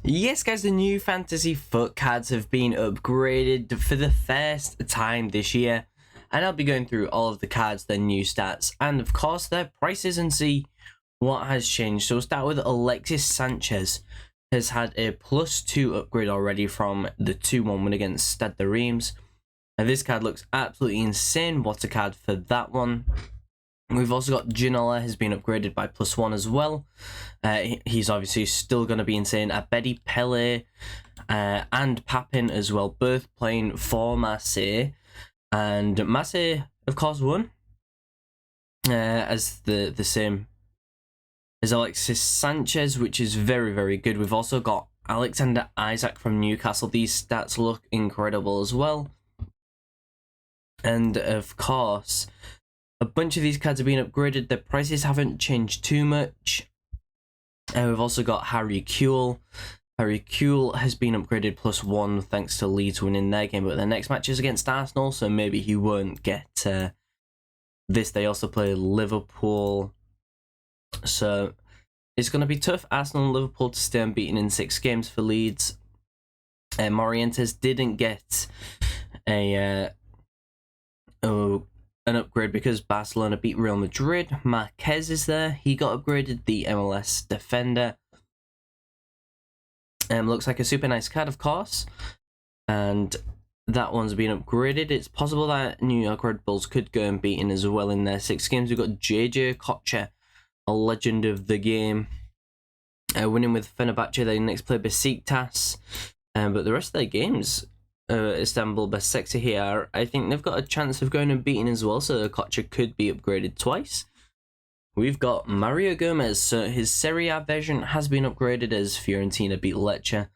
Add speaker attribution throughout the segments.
Speaker 1: Yes, guys, the new fantasy foot cards have been upgraded for the first time this year, and I'll be going through all of the cards, their new stats, and of course their prices, and see what has changed. So we'll start with ALEXIS. SANCHEZ has had a +2 upgrade already from the 2-1 win against Stade de Reims, and this card looks absolutely insane. What a card for that one. We've also got Ginola has been upgraded by +1 as well. He's obviously still going to be insane. Lineker Player and Papin as well, both playing for Marseille. And Marseille, of course, won as the same as ALEXIS. SANCHEZ, which is very, very good. We've also got Alexander Isak from Newcastle. These stats look incredible as well. And of course, a bunch of these cards have been upgraded. The prices haven't changed too much. We've also got Harry Kewell. Harry Kewell has been upgraded +1 thanks to Leeds winning their game, but their next match is against Arsenal, so maybe he won't get this. They also play Liverpool, so it's going to be tough. Arsenal and Liverpool to stay unbeaten in 6 games for Leeds. Morientes didn't get an upgrade because Barcelona beat Real Madrid. Marquez is there. He got upgraded, the MLS defender. Looks like a super nice card, of course. And that one's been upgraded. It's possible that New York Red Bulls could go unbeaten as well in their 6 games. We've got JJ Kocher, a legend of the game. Winning with Fenerbahce. They next play Besiktas. But the rest of their games, Istanbul Başakşehir, I think they've got a chance of going unbeaten as well, so Kocher could be upgraded twice. We've got Mario Gomez, so his Serie A version has been upgraded as Fiorentina beat Lecce,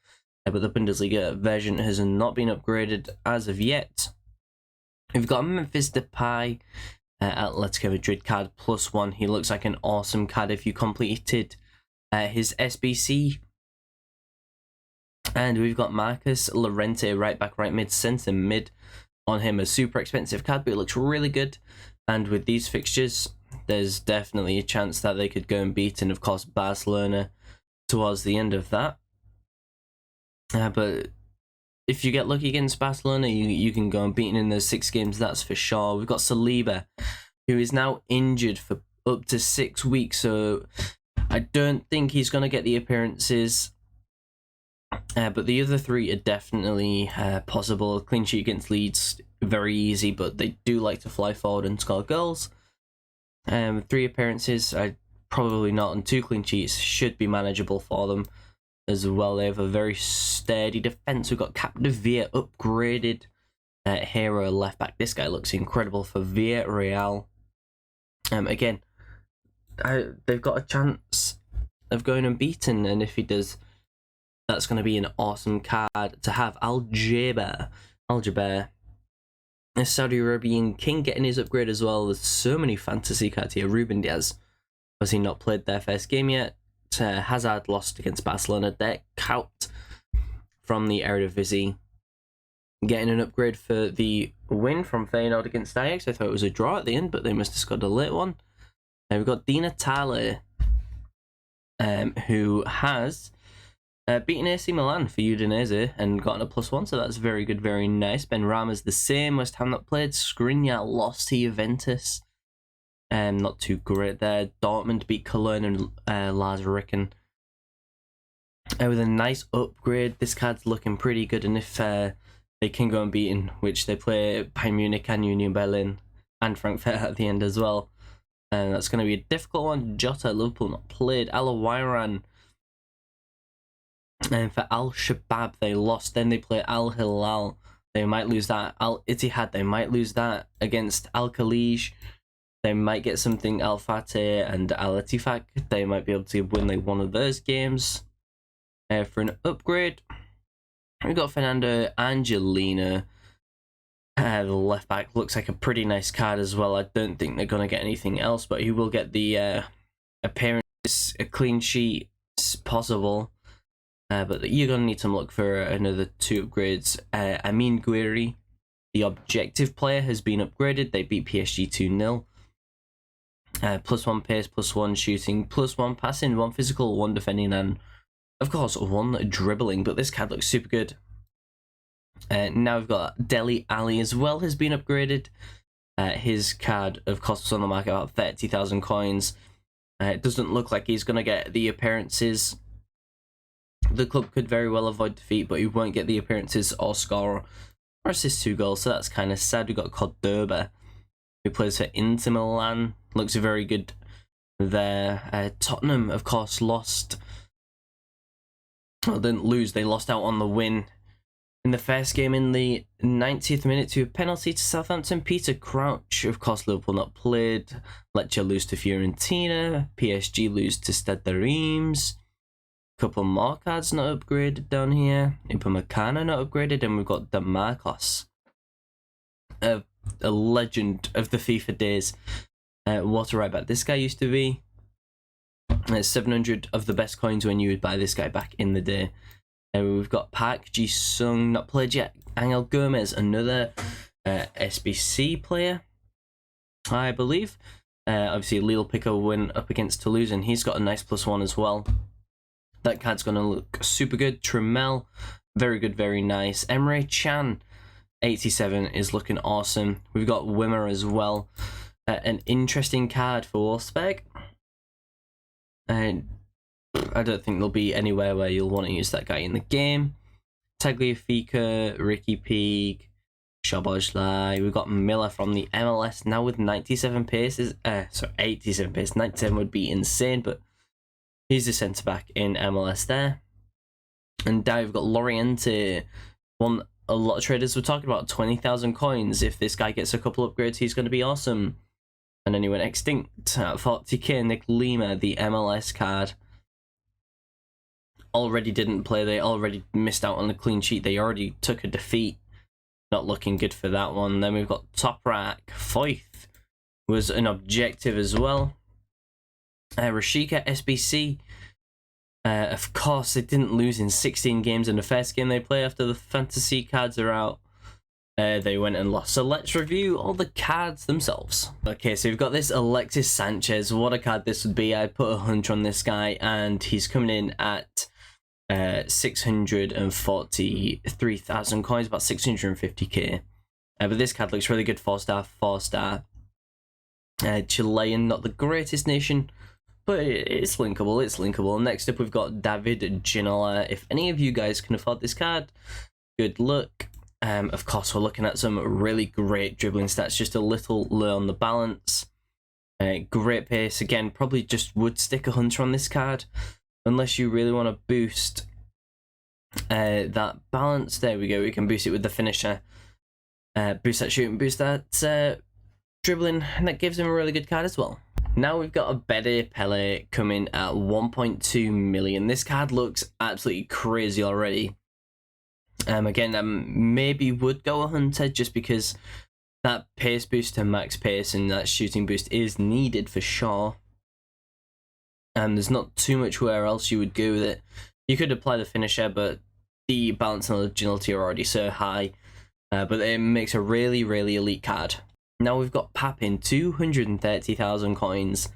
Speaker 1: but the Bundesliga version has not been upgraded as of yet. We've got Memphis Depay, Atletico Madrid card +1. He looks like an awesome card if you completed his SBC. And we've got Marcus Llorente, right back, right mid, centre mid on him. A super expensive card, but it looks really good. And with these fixtures, there's definitely a chance that they could go unbeaten. Of course, Barcelona towards the end of that. But if you get lucky against Barcelona, you can go unbeaten in those 6 games, that's for sure. We've got Saliba, who is now injured for up to 6 weeks, so I don't think he's going to get the appearances. But the other 3 are definitely possible. A clean sheet against Leeds, very easy, but they do like to fly forward and score goals. 3 appearances, probably not, and 2 clean sheets should be manageable for them as well. They have a very sturdy defence. We've got Capdevia upgraded, hero left back. This guy looks incredible for Villarreal. Again, they've got a chance of going unbeaten, and if he does, that's going to be an awesome card to have. Aljaber, a Saudi Arabian king, getting his upgrade as well. There's so many fantasy cards here. Ruben Diaz, has he not played their first game yet? Hazard lost against Barcelona. They're out from the Eredivisie, getting an upgrade for the win from Feyenoord against Ajax. I thought it was a draw at the end, but they must have scored a late one. We've got Dina Tale, who has beaten AC Milan for Udinese and gotten a +1, so that's very good, very nice. Ben Rama's the same. West Ham not played. Skriniar lost to Juventus. Not too great there. Dortmund beat Cologne and Lars Ricken. With a nice upgrade. This card's looking pretty good, and if they can go unbeaten, which they play Bayern Munich and Union Berlin and Frankfurt at the end as well, and that's going to be a difficult one. Jota, Liverpool not played. Alawiran. And for Al Shabab, they lost. Then they play Al Hilal. They might lose that. Al Ittihad, they might lose that against Al Khalij. They might get something. Al Fateh and Al Ettifaq, they might be able to win like one of those games. For an upgrade, we've got Fernando Angelino. The left back looks like a pretty nice card as well. I don't think they're going to get anything else, but he will get the appearance. A clean sheet is possible. But you're going to need some luck for another 2 upgrades. Amin Gouiri, the objective player, has been upgraded. They beat PSG 2-0. +1 pace, +1 shooting, +1 passing, 1 physical, 1 defending, and of course, 1 dribbling, but this card looks super good. Now we've got Dele Alli as well, has been upgraded. His card, of course, was on the market about 30,000 coins. It doesn't look like he's going to get the appearances. The club could very well avoid defeat, but he won't get the appearances or score or assist 2 goals, so that's kind of sad. We've got Cordoba, who plays for Inter Milan. Looks very good there. Tottenham, of course, lost. Well, didn't lose, they lost out on the win in the first game in the 90th minute to a penalty to Southampton. Peter Crouch, of course, Liverpool not played. Lecce lose to Fiorentina. PSG lose to Stade Reims. Couple more cards not upgraded down here. Upamecano not upgraded, and we've got DeMarcos, a legend of the FIFA days. What a right back this guy used to be. 700 of the best coins when you would buy this guy back in the day. We've got Park Ji-sung, not played yet. Angel Gomez, another SBC player, I believe. Obviously, Lille Pico win up against Toulouse, and he's got a nice +1 as well. That card's going to look super good. Tremel, very good, very nice. Emre Can, 87, is looking awesome. We've got Wimmer as well. An interesting card for Wolfsburg. And I don't think there'll be anywhere where you'll want to use that guy in the game. Tagliafico, Ricky Peak, Szoboszlai. We've got Miller from the MLS now with 97 paces. 87 pace. 97 would be insane, but he's the centre back in MLS there. And down we've got Loriente. One a lot of traders were talking about 20,000 coins. If this guy gets a couple upgrades, he's going to be awesome. And then he went extinct at 40k. Nick Lima, the MLS card, already didn't play. They already missed out on the clean sheet. They already took a defeat. Not looking good for that one. Then we've got Toprak. Foyth was an objective as well. Rashika SBC. Of course, they didn't lose in 16 games in the first game they play after the fantasy cards are out. They went and lost. So let's review all the cards themselves. Okay, so we've got this Alexis Sanchez. What a card this would be. I put 100 on this guy, and he's coming in at 643,000 coins, about 650k. But this card looks really good. 4-star, 4-star. Chilean, not the greatest nation, but it's linkable. It's linkable. Next up, we've got David Ginola. If any of you guys can afford this card, good luck. Of course, we're looking at some really great dribbling stats, just a little low on the balance. Great pace. Again, probably just would stick 100 on this card, unless you really want to boost that balance. There we go. We can boost it with the finisher. Boost that shooting, boost that dribbling, and that gives him a really good card as well. Now we've got a Bede Pele coming at 1.2 million. This card looks absolutely crazy already. Again, maybe would go a hunter just because that pace boost to max pace and that shooting boost is needed for sure. There's not too much where else you would go with it. You could apply the finisher, but the balance and agility are already so high. But it makes a really, really elite card. Now we've got Papin, 230,000 coins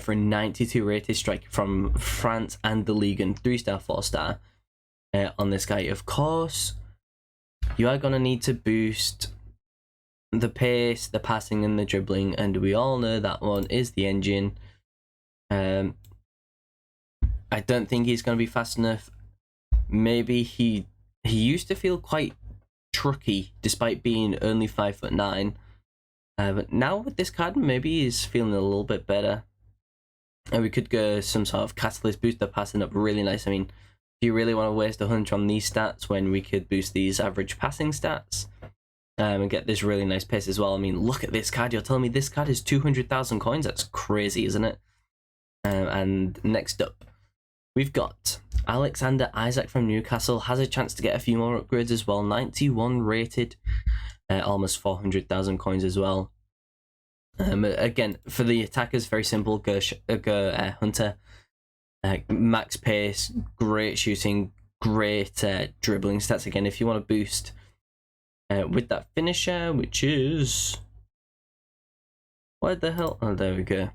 Speaker 1: for a 92 rated striker from France and the Ligue, and 3-star, 4-star. On this guy, of course, you are going to need to boost the pace, the passing, and the dribbling, and we all know that one is the engine. I don't think he's going to be fast enough. Maybe he used to feel quite trucky despite being only 5'9", but now with this card, maybe he's feeling a little bit better. And we could go some sort of catalyst, boost the passing up really nice. I mean, do you really want to waste 100 on these stats when we could boost these average passing stats and get this really nice pace as well? I mean, look at this card. You're telling me this card is 200,000 coins? That's crazy, isn't it? And next up, we've got Alexander Isak from Newcastle. Has a chance to get a few more upgrades as well. 91 rated, almost 400,000 coins as well. Again, for the attackers, very simple. Go Hunter. Max pace, great shooting, great dribbling stats. Again, if you want to boost with that finisher, which is, what the hell? Oh, there we go.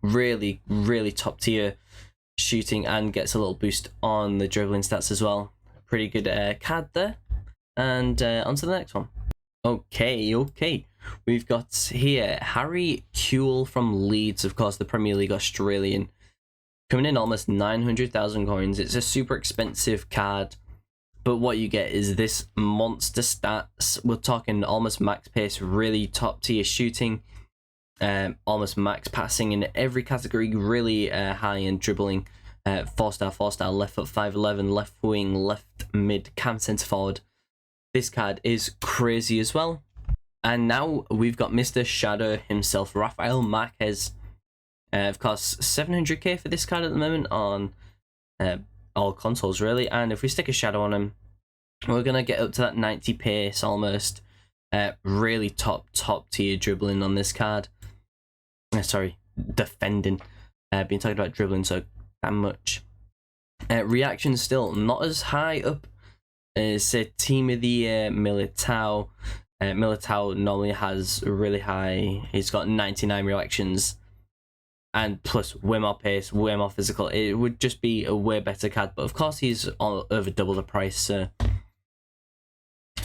Speaker 1: Really, really top tier shooting and gets a little boost on the dribbling stats as well. Pretty good card there. And on to the next one. Okay. We've got here Harry Kewell from Leeds, of course, the Premier League Australian. Coming in almost 900,000 coins. It's a super expensive card, but what you get is this monster stats. We're talking almost max pace, really top tier shooting, almost max passing in every category, really high in dribbling, 4-star, left foot 5'11", left wing, left mid, cam centre forward. This card is crazy as well. And now we've got Mr. Shadow himself, Rafael Marquez. Of course, 700k for this card at the moment on all consoles, really. And if we stick a shadow on him, we're going to get up to that 90 pace almost. Really top tier dribbling on this card. Sorry, defending. Been talking about dribbling so damn much. Reaction still not as high up as Team of the Year Militao. Militao normally has really high. He's got 99 reactions. And plus way more pace, way more physical. It would just be a way better card. But of course he's over double the price. So.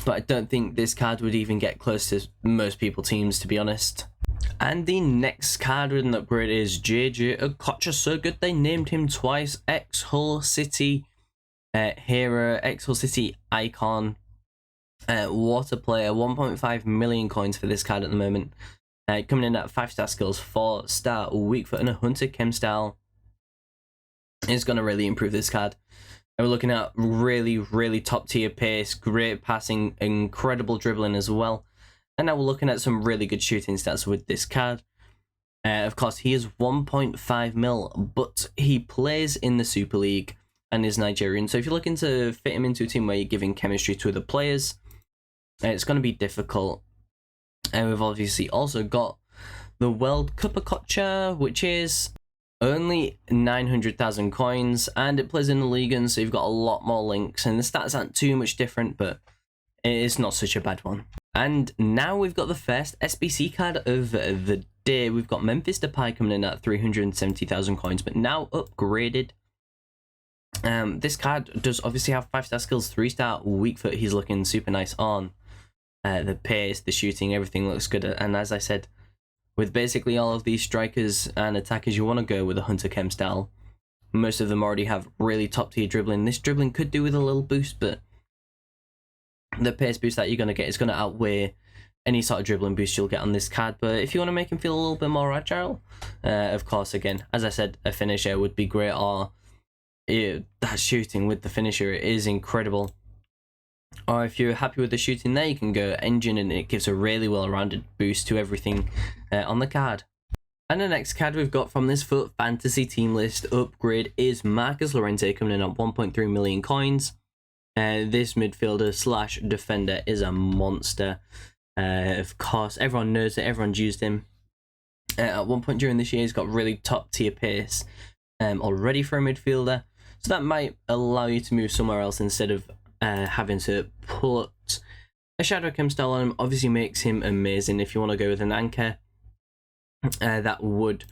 Speaker 1: But I don't think this card would even get close to most people teams, to be honest. And the next card with an upgrade is JJ Okocha. So good they named him twice. Ex-Hull City hero, Ex-Hull City icon. Water player, 1.5 million coins for this card at the moment. Coming in at 5-star skills, 4-star weak foot, and a hunter chem style. Is going to really improve this card. And we're looking at really top tier pace, great passing, incredible dribbling as well. And now we're looking at some really good shooting stats with this card. Of course, he is 1.5 mil, but he plays in the Super League and is Nigerian. So if you're looking to fit him into a team where you're giving chemistry to other players, it's going to be difficult. And we've obviously also got the World Cup Okocha, which is only 900,000 coins, and it plays in the Liga, so you've got a lot more links, and the stats aren't too much different, but it's not such a bad one. And now we've got the first SBC card of the day. We've got NepentheZ coming in at 370,000 coins, but now upgraded. This card does obviously have 5-star skills, 3-star weak foot. He's looking super nice on. The pace, the shooting, everything looks good. And as I said, with basically all of these strikers and attackers, you want to go with a hunter chem style. Most of them already have really top tier dribbling. This dribbling could do with a little boost, but the pace boost that you're going to get is going to outweigh any sort of dribbling boost you'll get on this card. But if you want to make him feel a little bit more agile, of course, again, as I said, a finisher would be great. Or that shooting with the finisher is incredible. Or if you're happy with the shooting there, you can go engine, and it gives a really well-rounded boost to everything on the card. And the next card we've got from this FUT Fantasy team list upgrade is Marcus Llorente, coming in at 1.3 million coins. This midfielder slash defender is a monster. Of course, everyone knows it, everyone's used him. At one point during this year, he's got really top tier pace already for a midfielder. So that might allow you to move somewhere else instead of having to put a shadow chem style on him. Obviously makes him amazing if you want to go with an anchor. That would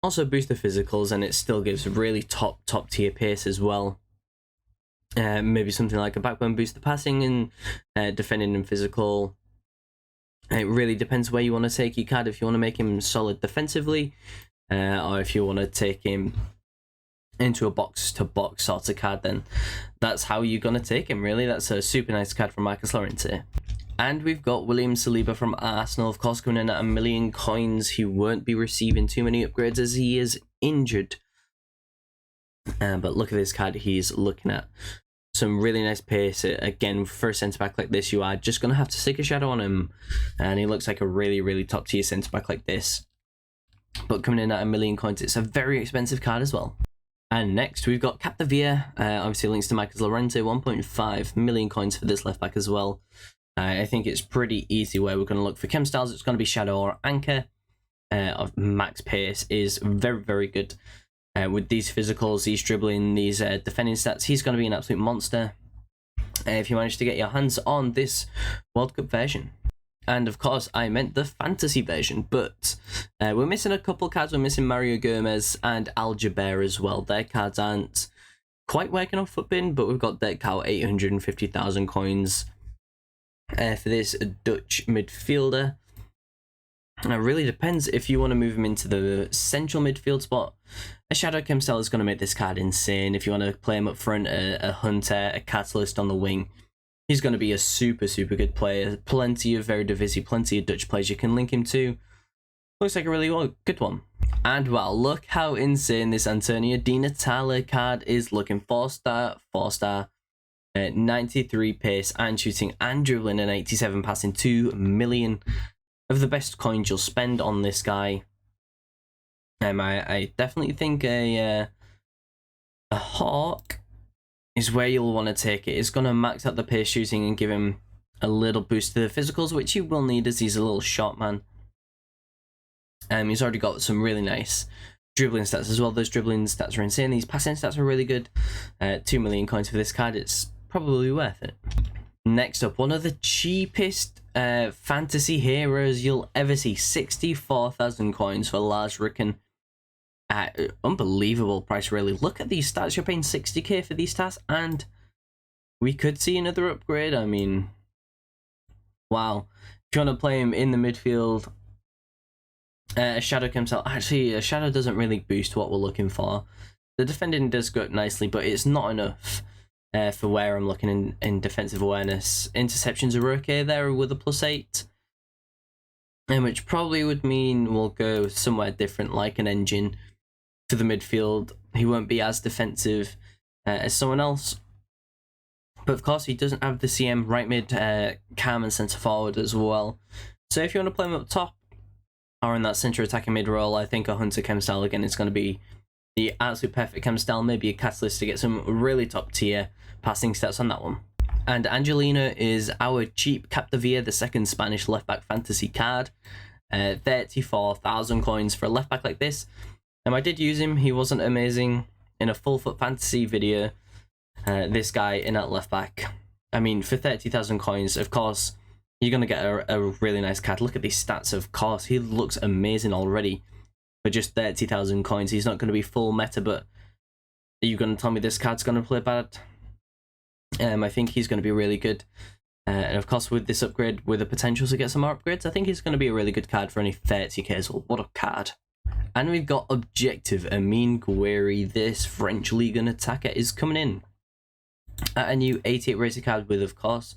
Speaker 1: also boost the physicals, and it still gives really top tier pace as well. Maybe something like a backbone boost the passing and defending and physical. It really depends where you want to take your card. If you want to make him solid defensively, or if you want to take him into a box-to-box sort of card, then that's how you're going to take him, really. That's a super nice card from Marcus Llorente. And we've got William Saliba from Arsenal, of course, coming in at 1 million coins. He won't be receiving too many upgrades as he is injured. But look at this card. He's looking at some really nice pace. Again, for a centre-back like this, you are just going to have to stick a shadow on him. And he looks like a really top-tier centre-back like this. But coming in at 1 million coins, it's a very expensive card as well. And next, we've got Capdevia. Obviously links to Marcus Llorente, 1.5 million coins for this left back as well. I think it's pretty easy where we're going to look for chem styles. It's going to be shadow or anchor. Of max pace is very good. With these physicals, these dribbling, these defending stats, he's going to be an absolute monster if you manage to get your hands on this World Cup version. And of course, I meant the fantasy version, but we're missing a couple cards. We're missing Mario Gomez and Aljaber as well. Their cards aren't quite working on Footbin, but we've got Deck Cow 850,000 coins for this Dutch midfielder. And it really depends if you want to move him into the central midfield spot. A Shadow Kemstel is going to make this card insane. If you want to play him up front, a Hunter, a Catalyst on the wing, he's going to be a super good player. Plenty of very divisive, plenty of Dutch players you can link him to. Looks like a really good one. And wow, look how insane this Antonio Di Natale card is looking. 4-star, 93 pace and shooting and dribbling and 87 passing. 2 million of the best coins you'll spend on this guy. I definitely think a Hawk is where you'll want to take it. It's going to max out the pace shooting and give him a little boost to the physicals, which he will need as he's a little shot man. He's already got some really nice dribbling stats as well. Those dribbling stats are insane. These passing stats are really good. 2 million coins for this card. It's probably worth it. Next up, one of the cheapest fantasy heroes you'll ever see. 64,000 coins for Lars Ricken. Unbelievable price, really. Look at these stats. You're paying 60k for these stats, and we could see another upgrade. I mean, wow. If you want to play him in the midfield, a Shadow Kemstel. Actually, a Shadow doesn't really boost what we're looking for. The defending does go up nicely, but it's not enough for where I'm looking in defensive awareness. Interceptions are okay there with a +8. Which probably would mean we'll go somewhere different, like an Engine, for the midfield. He won't be as defensive as someone else. But of course, he doesn't have the CM right mid, cam and centre forward as well. So if you want to play him up top, or in that centre attacking mid role, I think a Hunter Kemstel again is going to be the absolute perfect Kemstel. Maybe a Catalyst to get some really top tier passing stats on that one. And Angelino is our cheap Capdevila, the second Spanish left back fantasy card. 34,000 coins for a left back like this. I did use him. He wasn't amazing in a full foot fantasy video. This guy in at left back. I mean, for 30,000 coins, of course, you're going to get a really nice card. Look at these stats, of course. He looks amazing already. For just 30,000 coins, he's not going to be full meta, but are you going to tell me this card's going to play bad? I think he's going to be really good. And of course, with this upgrade, with the potential to get some more upgrades, I think he's going to be a really good card for only 30k. So what a card. And we've got Objective Amin Gouiri. This French Ligue 1 attacker is coming in at a new 88 rated card with, of course,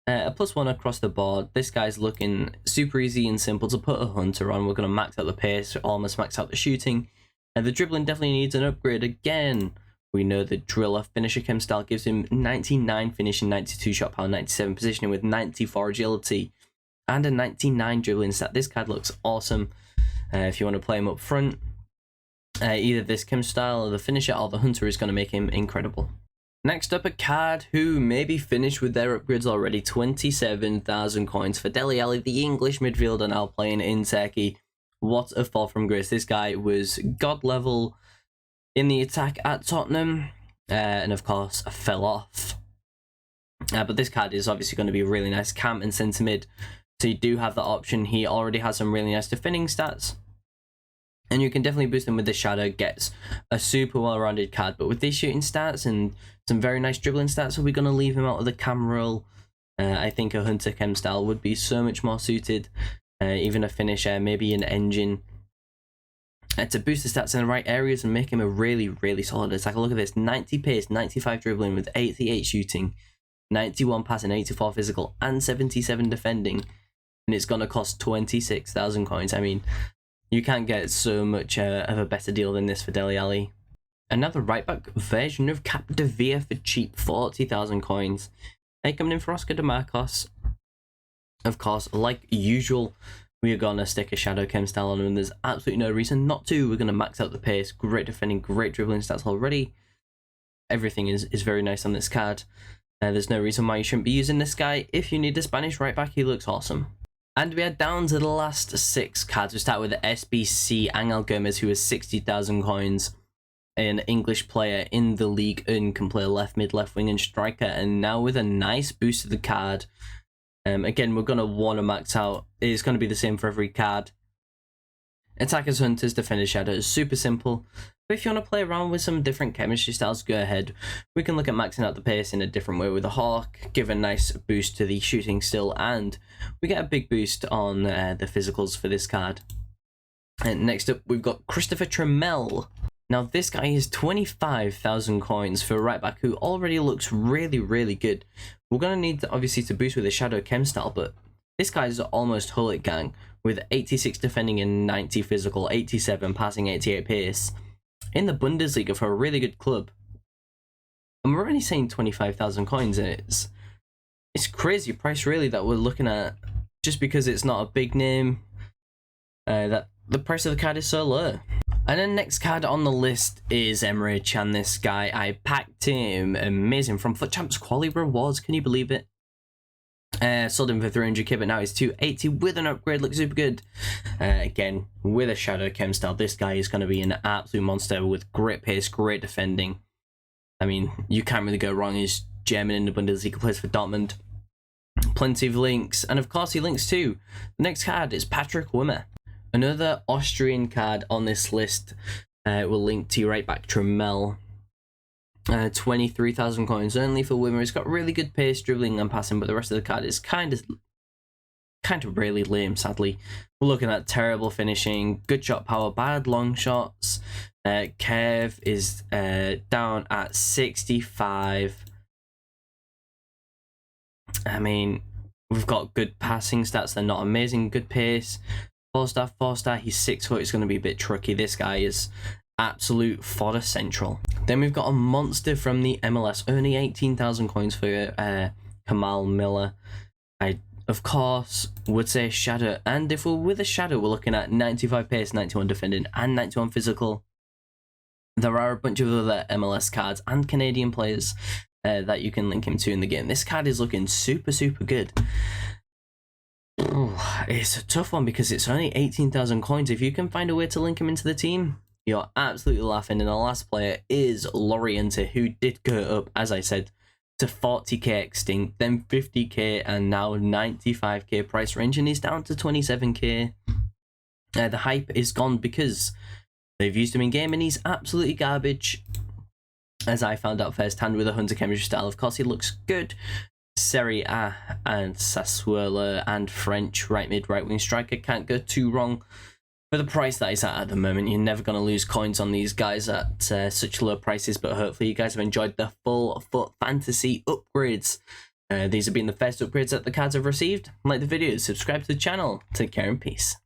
Speaker 1: a +1 across the board. This guy's looking super easy and simple to put a Hunter on. We're going to max out the pace, almost max out the shooting. And the dribbling definitely needs an upgrade again. We know the Driller Finisher Kemstel gives him 99 finishing, 92 shot power, 97 positioning with 94 agility, and a 99 dribbling stat. This card looks awesome. If you want to play him up front, either this Kemstel or the Finisher or the Hunter is going to make him incredible. Next up, a card who maybe finished with their upgrades already. 27,000 coins for Dele Alli, the English midfielder now playing in Turkey. What a fall from grace. This guy was god level in the attack at Tottenham, and of course fell off. But this card is obviously going to be a really nice cam and centre mid, so you do have that option. He already has some really nice defending stats, and you can definitely boost him with the Shadow. Gets a super well-rounded card, but with these shooting stats and some very nice dribbling stats, are we going to leave him out of the cam role? I think a Hunter Kemstel would be so much more suited, even a Finisher, maybe an Engine, to boost the stats in the right areas and make him a really solid attacker. Look at this: 90 pace, 95 dribbling with 88 shooting, 91 passing, 84 physical, and 77 defending. And it's going to cost 26,000 coins. I mean, you can't get so much of a better deal than this for Dele Alli. Another right back version of Capdevila for cheap, 40,000 coins. Coming in for Oscar De Marcos. Of course, like usual, we are going to stick a Shadow Kemstel on him, and there's absolutely no reason not to. We're going to max out the pace. Great defending, great dribbling stats already. Everything is very nice on this card. There's no reason why you shouldn't be using this guy. If you need a Spanish right back, he looks awesome. And we are down to the last 6 cards. We start with the SBC Angel Gomez, who has 60,000 coins. An English player in the league and can play left mid, left wing, and striker. And now with a nice boost to the card, Again, we're going to want to max out. It's going to be the same for every card. Attackers, Hunters, Defenders, Shadows, super simple. But if you want to play around with some different chemistry styles, go ahead. We can look at maxing out the pace in a different way with a Hawk, give a nice boost to the shooting still, and we get a big boost on the physicals for this card. And next up, we've got Christopher Trammell. Now, this guy is 25,000 coins for a right back who already looks really, really good. We're going to need, obviously, to boost with a Shadow Chem style, but this guy is almost Hullet gang with 86 defending and 90 physical, 87 passing, 88 pace in the Bundesliga for a really good club. And we're only saying 25,000 coins, and it's crazy price really that we're looking at just because it's not a big name. That the price of the card is so low. And then next card on the list is Emre Can. This guy, I packed him amazing from FUT Champs quality rewards. Can you believe it? Sold him for 300k, but now he's 280 with an upgrade. Looks super good. Again, with a Shadow Chem style, this guy is going to be an absolute monster with great pace, great defending. I mean, you can't really go wrong. He's German in the Bundesliga, plays for Dortmund. Plenty of links, and of course he links too. The next card is Patrick Wimmer. Another Austrian card on this list. Will link to right back Trammell. 23,000 coins only for Wimmer. He's got really good pace, dribbling and passing, but the rest of the card is kind of really lame, sadly. We're looking at terrible finishing, good shot power, bad long shots. Kev is down at 65. I mean, we've got good passing stats, they're not amazing. Good pace, 4-star, he's 6 foot, it's going to be a bit tricky. This guy is absolute fodder central. Then we've got a monster from the MLS, only 18,000 coins for Kamal Miller. I, of course, would say Shadow, and if we're with a Shadow, we're looking at 95 pace, 91 defending, and 91 physical. There are a bunch of other MLS cards and Canadian players that you can link him to in the game. This card is looking super, super good. It's a tough one because it's only 18,000 coins. If you can find a way to link him into the team, you're absolutely laughing. And the last player is Lorienter, who did go up, as I said, to 40k extinct, then 50k, and now 95k price range, and he's down to 27k. The hype is gone because they've used him in game, and he's absolutely garbage, as I found out firsthand with a Hunter chemistry style. Of course, he looks good. Serie A and Sassuolo and French right mid, right wing striker, can't go too wrong. For the price that he's at the moment, you're never going to lose coins on these guys at such low prices, but hopefully you guys have enjoyed the full FUT Fantasy upgrades. These have been the first upgrades that the cards have received. Like the video, subscribe to the channel. Take care and peace.